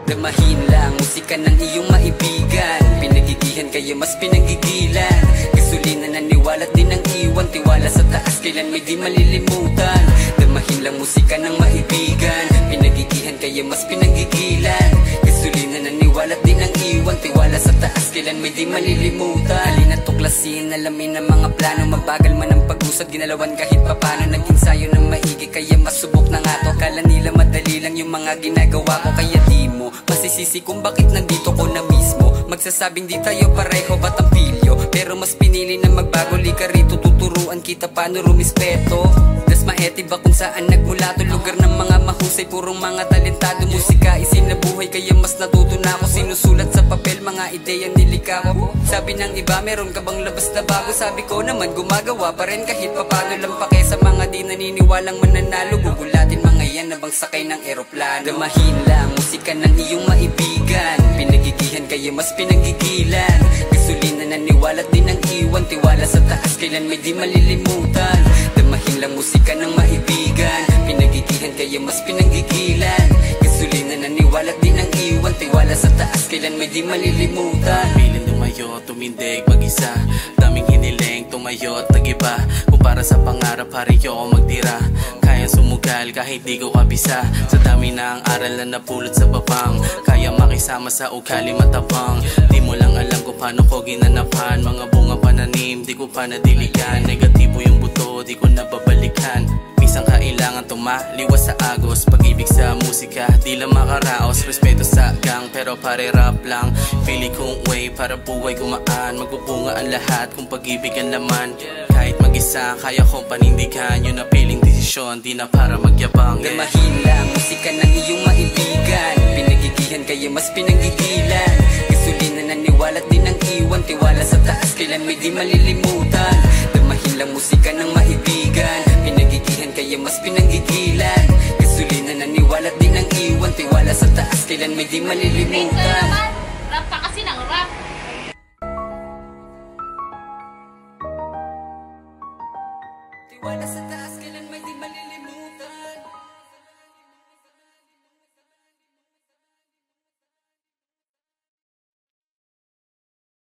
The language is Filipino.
Damahin lang musika ng iyong maibigan, pinagigihan kaya mas pinagigilan. Gasolina naniwala din ang iwan, tiwala sa taas kailan may di malilimutan. Damahin lang musika ng maibigan, pinagigihan kaya mas pinagigilan. Gasolina naniwala din ang iwan, tiwala sa taas kailan may di malilimutan. Halina tuklasin, alamin ang mga plano, mabagal man ang pag-usad, ginalawan kahit papano. Nag-ensayo ng maigi kaya masubok na nga to. Akala nila madali lang yung mga ginagawa ko, kaya di mo masisisi kung bakit nandito ko na mismo. Magsasabing di tayo pareho ba't ang pilyo, pero mas pinili na magbago. Lika rito tuturuan kita paano rumispeto. Das maeti ba kung saan nagmula to, lugar ng mga mahusay, purong mga talentado. Musika isinabuhay kaya mas natuto na ako, sinusulat sa papel mga ideyang nilikha ko. Sabi ng iba meron ka bang labas na bago, sabi ko naman gumagawa pa rin kahit papano lang. Pake sa mga di naniniwalang mananalo, gugulatin mga yan na bang sakay ng eroplano. Damahin lang musika ng iyong maibigan, pinagigihan kaya mas pinagigilan. Gasolina naniwala din ang iwan, tiwala sa taas kailan may di malilimutan. Damahin lang musika ng maibigan, pinagigihan kaya mas pinagigilan. Gasolina naniwala din ang iwan, tiwala sa taas kailan may di malilimutan. Piling lumayo, tumindig mag-isa, daming hiniling, tumayo at nag-iba. Kung para sa pangarap, pareho ako magtira, kaya sumugal kahit di ko kabisa. Sa dami na ang aral na napulot sa babang, kaya makisama sa ugali matabang. Di mo lang alam kung paano ko ginanapan, mga bunga pananim, di ko pa nadiligan. Negatibo yung buto, di ko nababalikan. Minsan kailangan tumaliwas sa agos, pag-ibig sa musika, di lang makaraos. Respeto sa gang, pero pare rap lang. Feeling kong way para buhay gumaan, magbubunga ang lahat kung pag-ibig ang laman. Kahit mag-isa, kaya kong panindigan, yun na piling desisyon, di na para magyabang. Damahin lang musika ng iyong maibigan, pinagigihan kaya mas pinagigilan. Gasolina naniwala din ang iwan, tiwala sa taas kailan may di malilimutan. Damahin lang musika ng maibigan, pinagigihan kaya mas pinagigilan. Gasolina naniwala din ang iwan, tiwala sa taas kailan may di malilimutan. Rap pa kasi ng rap. Tiwala sa taas